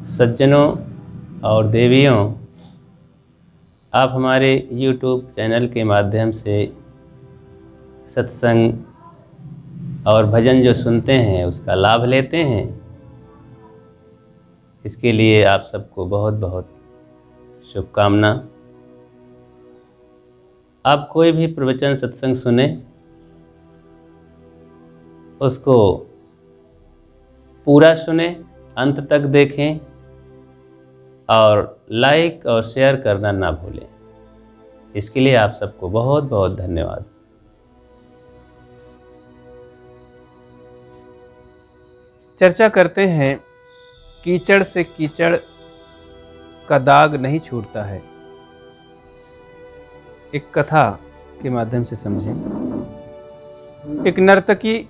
सज्जनों और देवियों, आप हमारे YouTube चैनल के माध्यम से सत्संग और भजन जो सुनते हैं उसका लाभ लेते हैं। इसके लिए आप सबको बहुत बहुत शुभकामना। आप कोई भी प्रवचन सत्संग सुने, उसको पूरा सुने, अंत तक देखें और लाइक और शेयर करना ना भूलें। इसके लिए आप सबको बहुत बहुत धन्यवाद। चर्चा करते हैं, कीचड़ से कीचड़ का दाग नहीं छूटता है। एक कथा के माध्यम से समझें। एक नर्तकी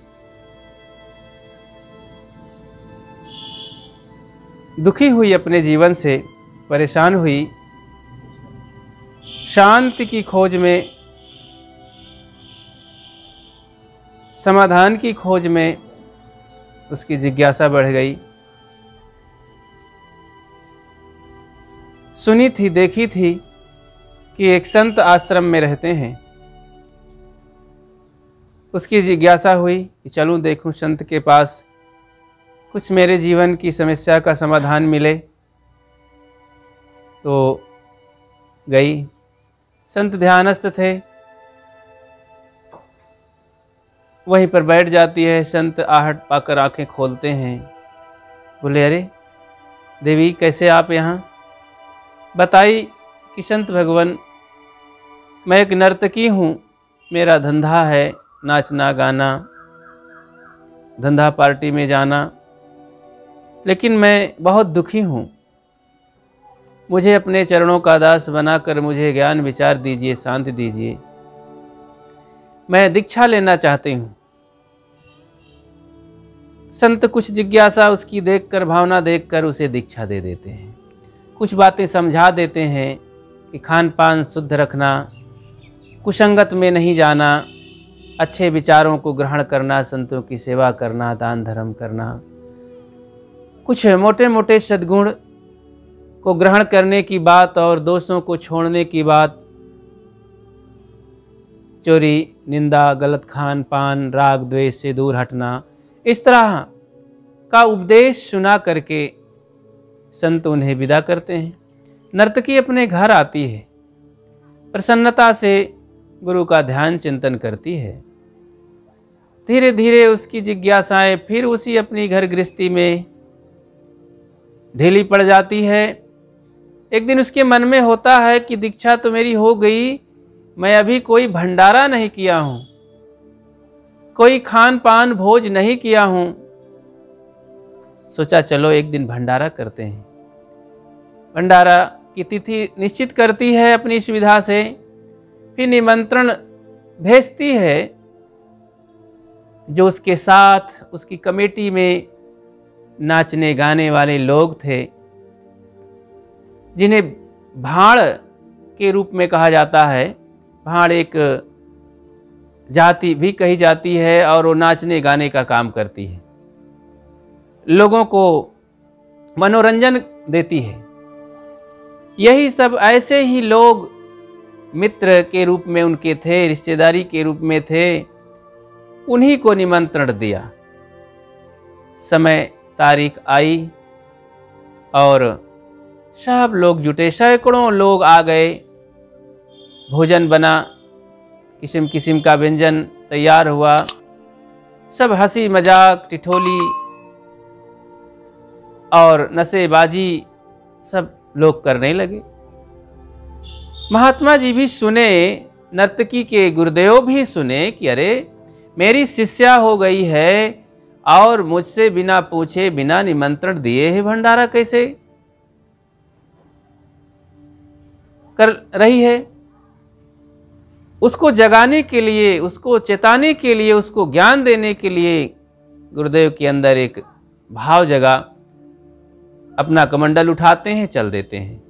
दुखी हुई, अपने जीवन से परेशान हुई, शांति की खोज में, समाधान की खोज में उसकी जिज्ञासा बढ़ गई। सुनी थी, देखी थी कि एक संत आश्रम में रहते हैं। उसकी जिज्ञासा हुई कि चलूं देखूं संत के पास, कुछ मेरे जीवन की समस्या का समाधान मिले। तो गई। संत ध्यानस्थ थे, वहीं पर बैठ जाती है। संत आहट पाकर आंखें खोलते हैं। बोले, अरे देवी, कैसे आप यहाँ? बताई कि संत भगवान, मैं एक नर्तकी हूँ, मेरा धंधा है नाचना गाना, धंधा पार्टी में जाना, लेकिन मैं बहुत दुखी हूँ। मुझे अपने चरणों का दास बनाकर मुझे ज्ञान विचार दीजिए, शांति दीजिए। मैं दीक्षा लेना चाहती हूँ। संत कुछ जिज्ञासा उसकी देखकर, भावना देखकर उसे दीक्षा दे देते हैं। कुछ बातें समझा देते हैं कि खान पान शुद्ध रखना, कुसंगत में नहीं जाना, अच्छे विचारों को ग्रहण करना, संतों की सेवा करना, दान धर्म करना, कुछ मोटे मोटे सद्गुण को ग्रहण करने की बात और दोषों को छोड़ने की बात, चोरी, निंदा, गलत खान पान, राग द्वेष से दूर हटना, इस तरह का उपदेश सुना करके संत उन्हें विदा करते हैं। नर्तकी अपने घर आती है, प्रसन्नता से गुरु का ध्यान चिंतन करती है। धीरे धीरे उसकी जिज्ञासाएं फिर उसी अपनी घर गृहस्थी में ढीली पड़ जाती है। एक दिन उसके मन में होता है कि दीक्षा तो मेरी हो गई, मैं अभी कोई भंडारा नहीं किया हूँ, कोई खान पान भोज नहीं किया हूँ। सोचा चलो एक दिन भंडारा करते हैं। भंडारा की तिथि निश्चित करती है अपनी सुविधा से, फिर निमंत्रण भेजती है। जो उसके साथ उसकी कमेटी में नाचने गाने वाले लोग थे, जिन्हें भाड़ के रूप में कहा जाता है। भाड़ एक जाति भी कही जाती है और वो नाचने गाने का काम करती है, लोगों को मनोरंजन देती है। यही सब ऐसे ही लोग मित्र के रूप में उनके थे, रिश्तेदारी के रूप में थे। उन्हीं को निमंत्रण दिया। समय तारीख आई और सब लोग जुटे, सैकड़ों लोग आ गए। भोजन बना, किस्म किस्म का व्यंजन तैयार हुआ। सब हंसी मजाक, ठिठोली और नशेबाजी सब लोग करने लगे। महात्मा जी भी सुने, नर्तकी के गुरुदेव भी सुने कि अरे मेरी शिष्या हो गई है और मुझसे बिना पूछे, बिना निमंत्रण दिए है भंडारा कैसे कर रही है। उसको जगाने के लिए, उसको चेताने के लिए, उसको ज्ञान देने के लिए गुरुदेव के अंदर एक भाव जगा। अपना कमंडल उठाते हैं, चल देते हैं।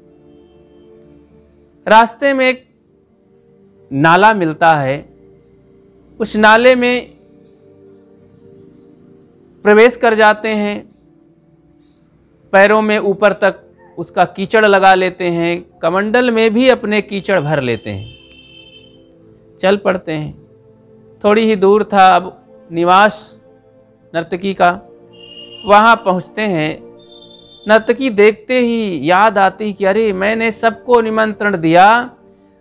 रास्ते में एक नाला मिलता है। उस नाले में प्रवेश कर जाते हैं। पैरों में ऊपर तक उसका कीचड़ लगा लेते हैं, कमंडल में भी अपने कीचड़ भर लेते हैं, चल पड़ते हैं। थोड़ी ही दूर था अब निवास नर्तकी का, वहाँ पहुँचते हैं। नर्तकी देखते ही याद आती कि अरे मैंने सबको निमंत्रण दिया,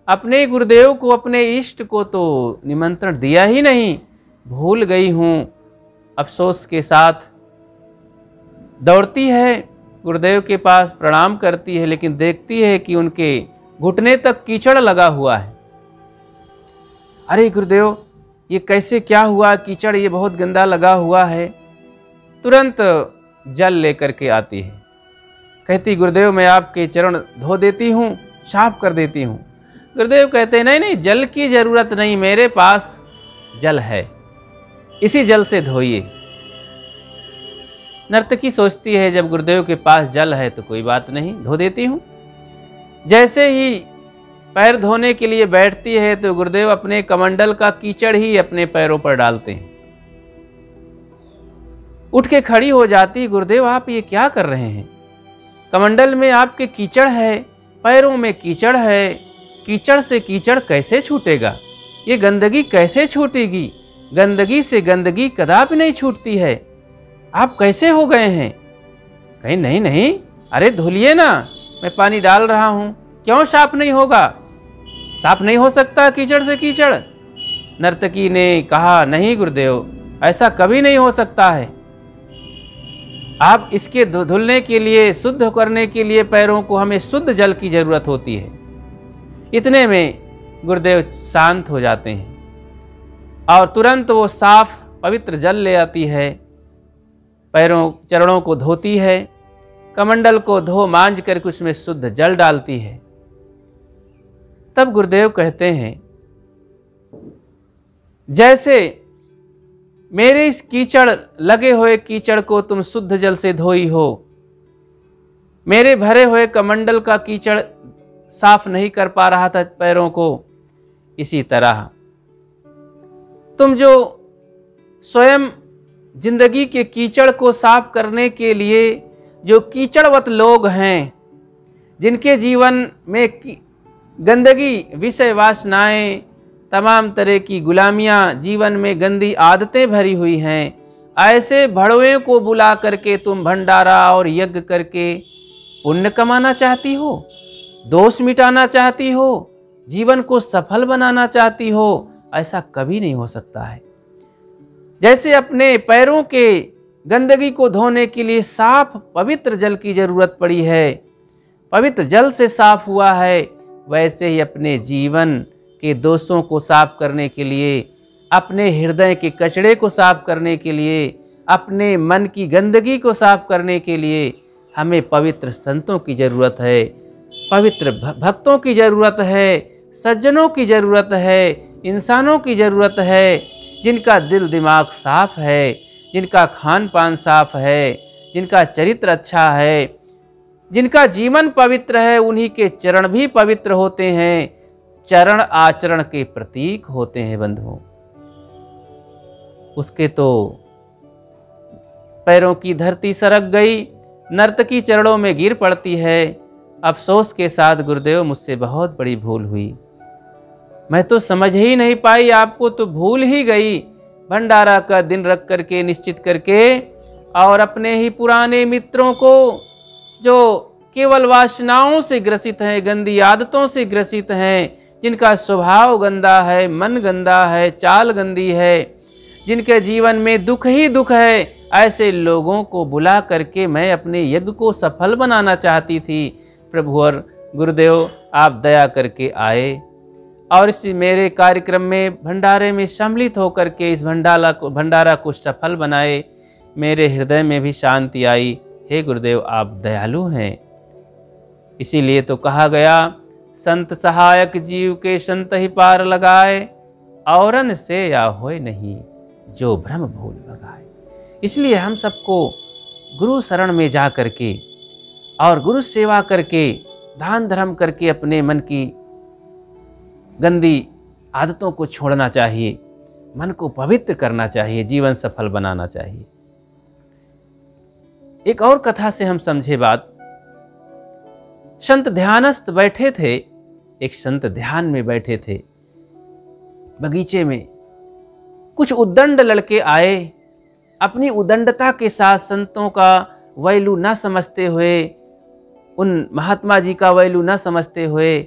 अपने गुरुदेव को, अपने इष्ट को तो निमंत्रण दिया ही नहीं, भूल गई हूँ। अफसोस के साथ दौड़ती है गुरुदेव के पास, प्रणाम करती है, लेकिन देखती है कि उनके घुटने तक कीचड़ लगा हुआ है। अरे गुरुदेव ये कैसे, क्या हुआ, कीचड़ ये बहुत गंदा लगा हुआ है। तुरंत जल लेकर के आती है, कहती गुरुदेव मैं आपके चरण धो देती हूँ, साफ कर देती हूँ। गुरुदेव कहते नहीं नहीं, जल की जरूरत नहीं, मेरे पास जल है, इसी जल से धोइए। नर्तकी सोचती है जब गुरुदेव के पास जल है तो कोई बात नहीं, धो देती हूँ। जैसे ही पैर धोने के लिए बैठती है तो गुरुदेव अपने कमंडल का कीचड़ ही अपने पैरों पर डालते हैं। उठ के खड़ी हो जाती, गुरुदेव आप ये क्या कर रहे हैं? कमंडल में आपके कीचड़ है, पैरों में कीचड़ है, कीचड़ से कीचड़ कैसे छूटेगा? ये गंदगी कैसे छूटेगी? गंदगी से गंदगी कदापि नहीं छूटती है, आप कैसे हो गए हैं? कहीं नहीं नहीं, अरे धुलिए ना, मैं पानी डाल रहा हूँ, क्यों साफ नहीं होगा? साफ नहीं हो सकता कीचड़ से कीचड़। नर्तकी ने कहा नहीं गुरुदेव, ऐसा कभी नहीं हो सकता है, आप इसके धुलने के लिए, शुद्ध करने के लिए पैरों को हमें शुद्ध जल की जरूरत होती है। इतने में गुरुदेव शांत हो जाते हैं और तुरंत वो साफ पवित्र जल ले आती है, पैरों चरणों को धोती है, कमंडल को धो मांझ करके उसमें शुद्ध जल डालती है। तब गुरुदेव कहते हैं जैसे मेरे इस कीचड़ लगे हुए कीचड़ को तुम शुद्ध जल से धोई हो, मेरे भरे हुए कमंडल का कीचड़ साफ नहीं कर पा रहा था पैरों को, इसी तरह तुम जो स्वयं जिंदगी के कीचड़ को साफ करने के लिए जो कीचड़वत लोग हैं, जिनके जीवन में गंदगी, विषय वासनाएं, तमाम तरह की गुलामियां, जीवन में गंदी आदतें भरी हुई हैं, ऐसे भड़वे को बुला करके तुम भंडारा और यज्ञ करके पुण्य कमाना चाहती हो, दोष मिटाना चाहती हो, जीवन को सफल बनाना चाहती हो, ऐसा कभी नहीं हो सकता है। जैसे अपने पैरों के गंदगी को धोने के लिए साफ पवित्र जल की जरूरत पड़ी है, पवित्र जल से साफ हुआ है, वैसे ही अपने जीवन के दोषों को साफ करने के लिए, अपने हृदय के कचड़े को साफ करने के लिए, अपने मन की गंदगी को साफ करने के लिए हमें पवित्र संतों की ज़रूरत है, पवित्र भक्तों की ज़रूरत है, सज्जनों की ज़रूरत है, इंसानों की ज़रूरत है, जिनका दिल दिमाग साफ है, जिनका खान पान साफ है, जिनका चरित्र अच्छा है, जिनका जीवन पवित्र है, उन्हीं के चरण भी पवित्र होते हैं, चरण आचरण के प्रतीक होते हैं बंधुओं। उसके तो पैरों की धरती सरक गई, नर्तकी चरणों में गिर पड़ती है। अफसोस के साथ गुरुदेव मुझसे बहुत बड़ी भूल हुई, मैं तो समझ ही नहीं पाई, आपको तो भूल ही गई। भंडारा का दिन रख करके, निश्चित करके, और अपने ही पुराने मित्रों को जो केवल वासनाओं से ग्रसित हैं, गंदी आदतों से ग्रसित हैं, जिनका स्वभाव गंदा है, मन गंदा है, चाल गंदी है, जिनके जीवन में दुख ही दुख है, ऐसे लोगों को बुला करके मैं अपने यज्ञ को सफल बनाना चाहती थी। प्रभु और गुरुदेव आप दया करके आए और इस मेरे कार्यक्रम में, भंडारे में सम्मिलित होकर के इस भंडारा को सफल बनाए। मेरे हृदय में भी शांति आई। हे गुरुदेव आप दयालु हैं। इसीलिए तो कहा गया, संत सहायक जीव के संत ही पार लगाए, औरन से या होए नहीं जो भ्रम भूल लगाए। इसलिए हम सबको गुरु शरण में जा करके और गुरु सेवा करके, दान धर्म करके अपने मन की गंदी आदतों को छोड़ना चाहिए, मन को पवित्र करना चाहिए, जीवन सफल बनाना चाहिए। एक और कथा से हम समझे बात। संत ध्यानस्थ बैठे थे, एक संत ध्यान में बैठे थे बगीचे में। कुछ उद्दंड लड़के आए, अपनी उद्दंडता के साथ संतों का वैल्यू न समझते हुए, उन महात्मा जी का वैल्यू न समझते हुए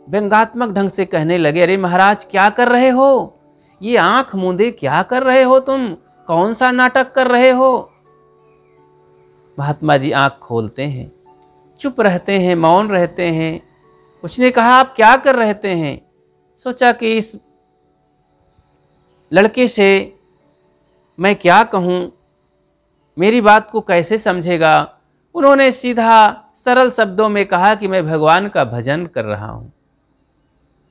व्यंगात्मक ढंग से कहने लगे, अरे महाराज क्या कर रहे हो, ये आंख मूंदे क्या कर रहे हो, तुम कौन सा नाटक कर रहे हो। महात्मा जी आंख खोलते हैं, चुप रहते हैं, मौन रहते हैं। उसने कहा आप क्या कर रहते हैं। सोचा कि इस लड़के से मैं क्या कहूँ, मेरी बात को कैसे समझेगा। उन्होंने सीधा सरल शब्दों में कहा कि मैं भगवान का भजन कर रहा हूँ।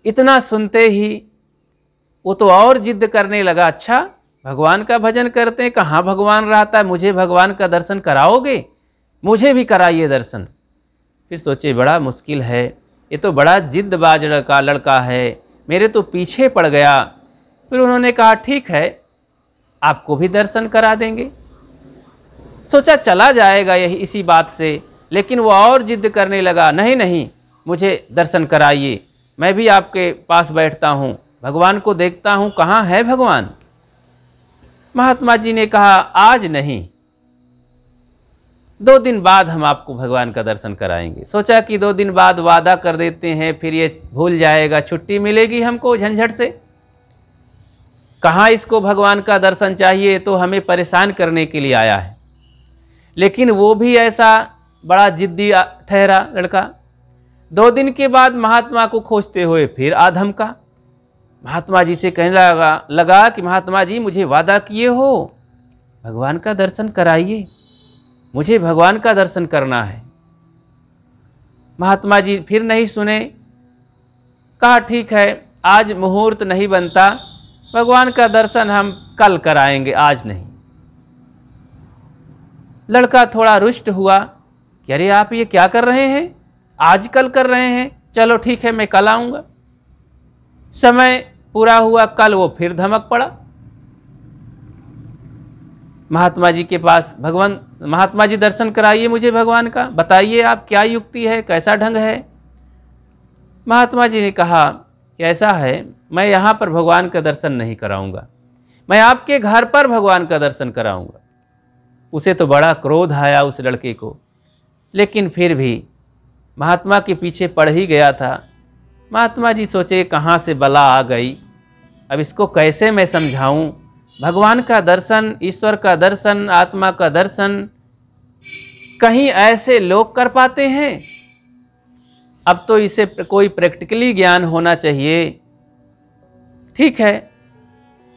इतना सुनते ही वो तो और जिद करने लगा, अच्छा भगवान का भजन करते हैं, कहाँ भगवान रहता है, मुझे भगवान का दर्शन कराओगे, मुझे भी कराइए दर्शन। फिर सोचे बड़ा मुश्किल है, ये तो बड़ा जिद्दबाज लड़का है, मेरे तो पीछे पड़ गया। फिर उन्होंने कहा ठीक है, आपको भी दर्शन करा देंगे। सोचा चला जाएगा यही इसी बात से, लेकिन वो और जिद करने लगा, नहीं नहीं मुझे दर्शन कराइए, मैं भी आपके पास बैठता हूँ, भगवान को देखता हूँ, कहाँ है भगवान। महात्मा जी ने कहा आज नहीं, 2 दिन बाद हम आपको भगवान का दर्शन कराएंगे। सोचा कि 2 दिन बाद वादा कर देते हैं, फिर ये भूल जाएगा, छुट्टी मिलेगी हमको झंझट से। कहाँ इसको भगवान का दर्शन चाहिए, तो हमें परेशान करने के लिए आया है। लेकिन वो भी ऐसा बड़ा जिद्दी ठहरा लड़का। 2 दिन के बाद महात्मा को खोजते हुए फिर आधम का महात्मा जी से कहने लगा कि महात्मा जी मुझे वादा किए हो, भगवान का दर्शन कराइए, मुझे भगवान का दर्शन करना है। महात्मा जी फिर नहीं सुने, कहा ठीक है आज मुहूर्त नहीं बनता, भगवान का दर्शन हम कल कराएंगे, आज नहीं। लड़का थोड़ा रुष्ट हुआ कि अरे आप ये क्या कर रहे हैं, आज कल कर रहे हैं, चलो ठीक है मैं कल आऊँगा। समय पूरा हुआ, कल वो फिर धमक पड़ा महात्मा जी के पास, भगवान महात्मा जी दर्शन कराइए मुझे भगवान का, बताइए आप क्या युक्ति है, कैसा ढंग है। महात्मा जी ने कहा कि ऐसा है, मैं यहाँ पर भगवान का दर्शन नहीं कराऊंगा, मैं आपके घर पर भगवान का दर्शन कराऊंगा। उसे तो बड़ा क्रोध आया उस लड़के को, लेकिन फिर भी महात्मा के पीछे पड़ ही गया था। महात्मा जी सोचे कहाँ से बला आ गई, अब इसको कैसे मैं समझाऊं। भगवान का दर्शन, ईश्वर का दर्शन, आत्मा का दर्शन कहीं ऐसे लोग कर पाते हैं, अब तो इसे कोई प्रैक्टिकली ज्ञान होना चाहिए। ठीक है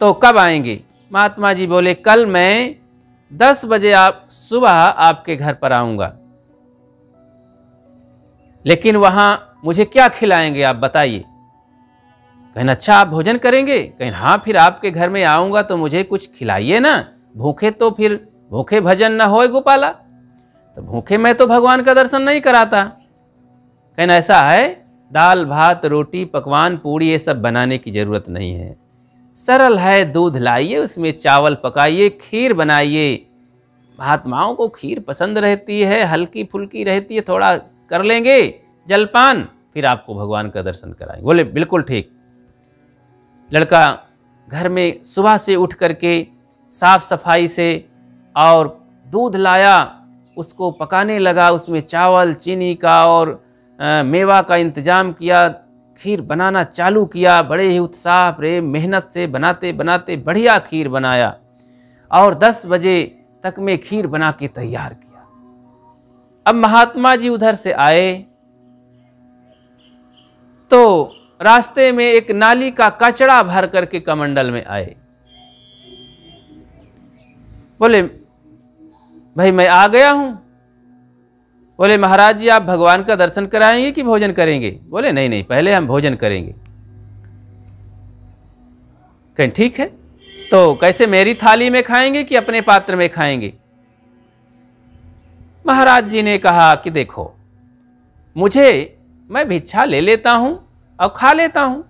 तो कब आएंगे। महात्मा जी बोले कल मैं 10 बजे सुबह आपके घर पर आऊँगा, लेकिन वहाँ मुझे क्या खिलाएंगे आप बताइए। कहें अच्छा आप भोजन करेंगे, कहें हाँ फिर आपके घर में आऊँगा तो मुझे कुछ खिलाइए ना, भूखे तो फिर भूखे भजन न होए गोपाला, तो भूखे में तो भगवान का दर्शन नहीं कराता। कहें ऐसा है, दाल भात रोटी पकवान पूड़ी ये सब बनाने की ज़रूरत नहीं है, सरल है, दूध लाइए उसमें चावल पकाइए, खीर बनाइए, महात्माओं को खीर पसंद रहती है, हल्की फुल्की रहती है, थोड़ा कर लेंगे जलपान, फिर आपको भगवान का दर्शन कराएंगे। बोले बिल्कुल ठीक। लड़का घर में सुबह से उठ करके साफ सफाई से और दूध लाया, उसको पकाने लगा, उसमें चावल चीनी का और मेवा का इंतजाम किया, खीर बनाना चालू किया, बड़े ही उत्साह प्रेम मेहनत से बनाते बनाते बढ़िया खीर बनाया और 10 बजे तक में खीर बना के तैयार किया। अब महात्मा जी उधर से आए तो रास्ते में एक नाली का कचड़ा भर करके कमंडल में आए। बोले भाई मैं आ गया हूं। बोले महाराज जी आप भगवान का दर्शन कराएंगे कि भोजन करेंगे। बोले नहीं नहीं पहले हम भोजन करेंगे। कहें ठीक है, तो कैसे मेरी थाली में खाएंगे कि अपने पात्र में खाएंगे। महाराज जी ने कहा कि देखो मैं भिक्षा ले लेता हूं और खा लेता हूं,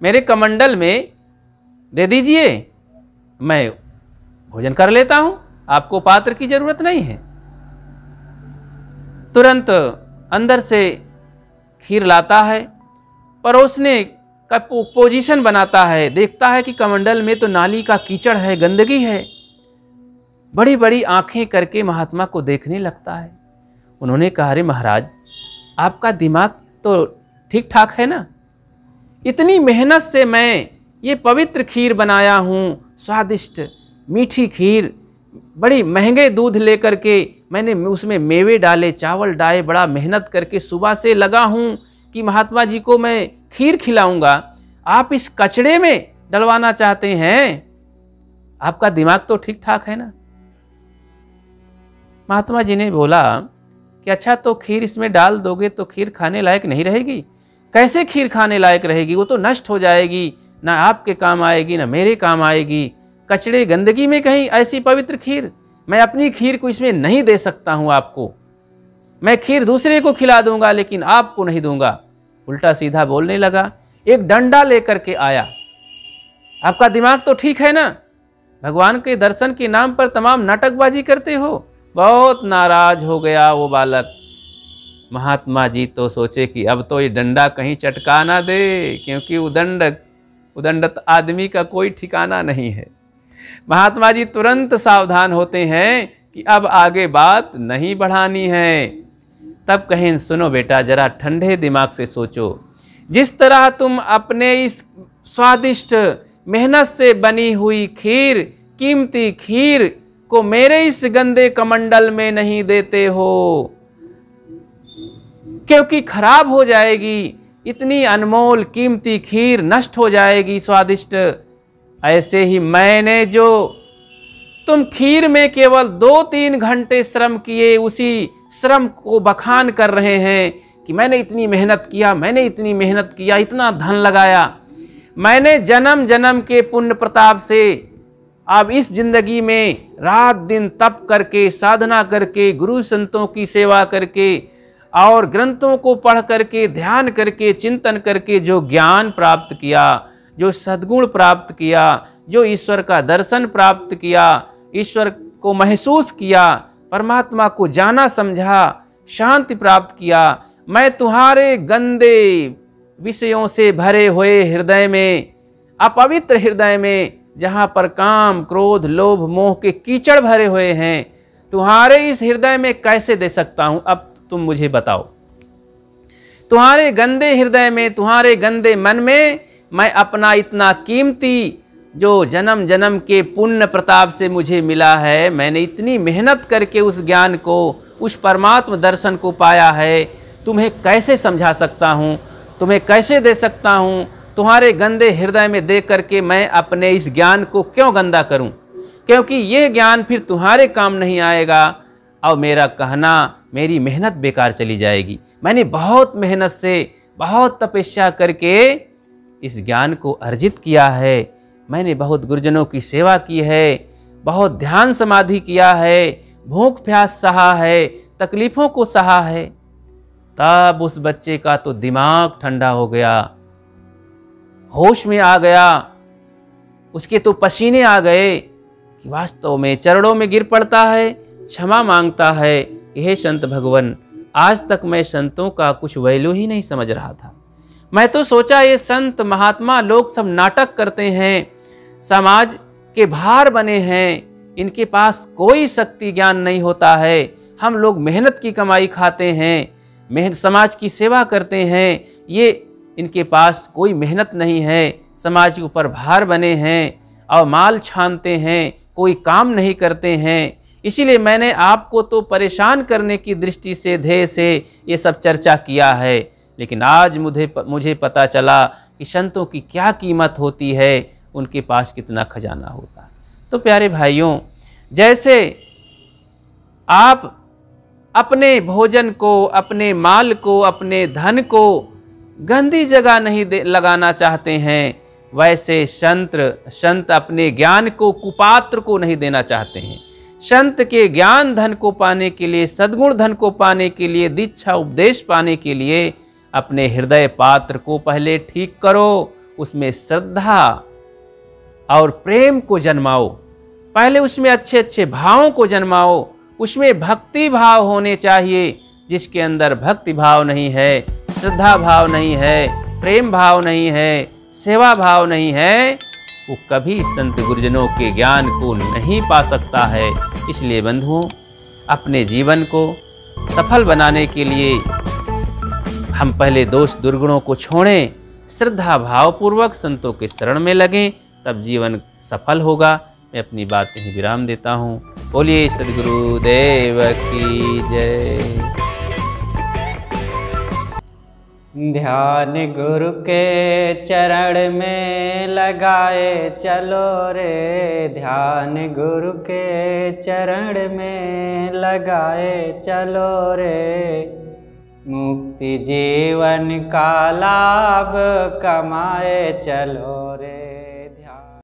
मेरे कमंडल में दे दीजिए, मैं भोजन कर लेता हूं, आपको पात्र की जरूरत नहीं है। तुरंत अंदर से खीर लाता है, परोसने का पोजीशन बनाता है, देखता है कि कमंडल में तो नाली का कीचड़ है, गंदगी है। बड़ी बड़ी आंखें करके महात्मा को देखने लगता है। उन्होंने कहा, अरे महाराज, आपका दिमाग तो ठीक ठाक है ना? इतनी मेहनत से मैं ये पवित्र खीर बनाया हूँ, स्वादिष्ट मीठी खीर, बड़ी महंगे दूध लेकर के मैंने उसमें मेवे डाले, चावल डाले, बड़ा मेहनत करके सुबह से लगा हूँ कि महात्मा जी को मैं खीर खिलाऊंगा। आप इस कचड़े में डलवाना चाहते हैं? आपका दिमाग तो ठीक ठाक है ना? महात्मा जी ने बोला कि अच्छा, तो खीर इसमें डाल दोगे तो खीर खाने लायक नहीं रहेगी। कैसे खीर खाने लायक रहेगी? वो तो नष्ट हो जाएगी, ना आपके काम आएगी ना मेरे काम आएगी। कचड़े गंदगी में कहीं ऐसी पवित्र खीर, मैं अपनी खीर को इसमें नहीं दे सकता हूँ आपको। मैं खीर दूसरे को खिला दूंगा लेकिन आपको नहीं दूंगा। उल्टा सीधा बोलने लगा, एक डंडा लेकर के आया। आपका दिमाग तो ठीक है ना? भगवान के दर्शन के नाम पर तमाम नाटकबाजी करते हो। बहुत नाराज हो गया वो बालक। महात्मा जी तो सोचे कि अब तो ये डंडा कहीं चटका ना दे, क्योंकि उदंडत आदमी का कोई ठिकाना नहीं है। महात्मा जी तुरंत सावधान होते हैं कि अब आगे बात नहीं बढ़ानी है। तब कहें, सुनो बेटा, जरा ठंडे दिमाग से सोचो। जिस तरह तुम अपने इस स्वादिष्ट मेहनत से बनी हुई खीर, कीमती खीर को मेरे इस गंदे कमंडल में नहीं देते हो क्योंकि खराब हो जाएगी, इतनी अनमोल कीमती खीर नष्ट हो जाएगी स्वादिष्ट, ऐसे ही मैंने जो तुम खीर में केवल 2-3 घंटे श्रम किए, उसी श्रम को बखान कर रहे हैं कि मैंने इतनी मेहनत किया, मैंने इतनी मेहनत किया, इतना धन लगाया, मैंने जन्म जन्म के पुण्य प्रताप से अब इस जिंदगी में रात दिन तप करके, साधना करके, गुरु संतों की सेवा करके और ग्रंथों को पढ़ करके, ध्यान करके, चिंतन करके जो ज्ञान प्राप्त किया, जो सद्गुण प्राप्त किया, जो ईश्वर का दर्शन प्राप्त किया, ईश्वर को महसूस किया, परमात्मा को जाना समझा, शांति प्राप्त किया, मैं तुम्हारे गंदे विषयों से भरे हुए हृदय में, अपवित्र हृदय में, जहाँ पर काम, क्रोध, लोभ, मोह के कीचड़ भरे हुए हैं, तुम्हारे इस हृदय में कैसे दे सकता हूँ? अब तुम मुझे बताओ। तुम्हारे गंदे हृदय में, तुम्हारे गंदे मन में मैं अपना इतना कीमती जो जन्म जन्म के पुण्य प्रताप से मुझे मिला है, मैंने इतनी मेहनत करके उस ज्ञान को, उस परमात्म दर्शन को पाया है, तुम्हें कैसे समझा सकता हूँ? तुम्हें कैसे दे सकता हूँ? तुम्हारे गंदे हृदय में दे करके मैं अपने इस ज्ञान को क्यों गंदा करूँ? क्योंकि ये ज्ञान फिर तुम्हारे काम नहीं आएगा और मेरा कहना, मेरी मेहनत बेकार चली जाएगी। मैंने बहुत मेहनत से, बहुत तपस्या करके इस ज्ञान को अर्जित किया है। मैंने बहुत गुरुजनों की सेवा की है, बहुत ध्यान समाधि किया है, भूख प्यास सहा है, तकलीफ़ों को सहा है। तब उस बच्चे का तो दिमाग ठंडा हो गया, होश में आ गया, उसके तो पसीने आ गए कि वास्तव में चरणों में गिर पड़ता है, क्षमा मांगता है कि हे संत भगवान, आज तक मैं संतों का कुछ वैल्यू ही नहीं समझ रहा था। मैं तो सोचा ये संत महात्मा लोग सब नाटक करते हैं, समाज के भार बने हैं, इनके पास कोई शक्ति ज्ञान नहीं होता है। हम लोग मेहनत की कमाई खाते हैं, समाज की सेवा करते हैं, ये इनके पास कोई मेहनत नहीं है, समाज के ऊपर भार बने हैं और माल छानते हैं, कोई काम नहीं करते हैं। इसीलिए मैंने आपको तो परेशान करने की दृष्टि से, ध्येय से ये सब चर्चा किया है। लेकिन आज मुझे पता चला कि संतों की क्या कीमत होती है, उनके पास कितना खजाना होता है। तो प्यारे भाइयों, जैसे आप अपने भोजन को, अपने माल को, अपने धन को गंदी जगह नहीं लगाना चाहते हैं, वैसे संत अपने ज्ञान को कुपात्र को नहीं देना चाहते हैं। संत के ज्ञान धन को पाने के लिए, सद्गुण धन को पाने के लिए, दीक्षा उपदेश पाने के लिए अपने हृदय पात्र को पहले ठीक करो, उसमें श्रद्धा और प्रेम को जन्माओ, पहले उसमें अच्छे अच्छे भावों को जन्माओ, उसमें भक्ति भाव होने चाहिए, जिसके अंदर भक्ति भाव नहीं है, श्रद्धा भाव नहीं है, प्रेम भाव नहीं है, सेवा भाव नहीं है, वो कभी संत गुरुजनों के ज्ञान को नहीं पा सकता है। इसलिए बंधुओं, अपने जीवन को सफल बनाने के लिए हम पहले दोष दुर्गुणों को छोड़ें, श्रद्धा भावपूर्वक संतों के शरण में लगें, तब जीवन सफल होगा। मैं अपनी बात यहीं विराम देता हूँ। बोलिए सद्गुरुदेव की जय। ध्यान गुरु के चरण में लगाए चलो रे, ध्यान गुरु के चरण में लगाए चलो रे, मुक्ति जीवन का लाभ कमाए चलो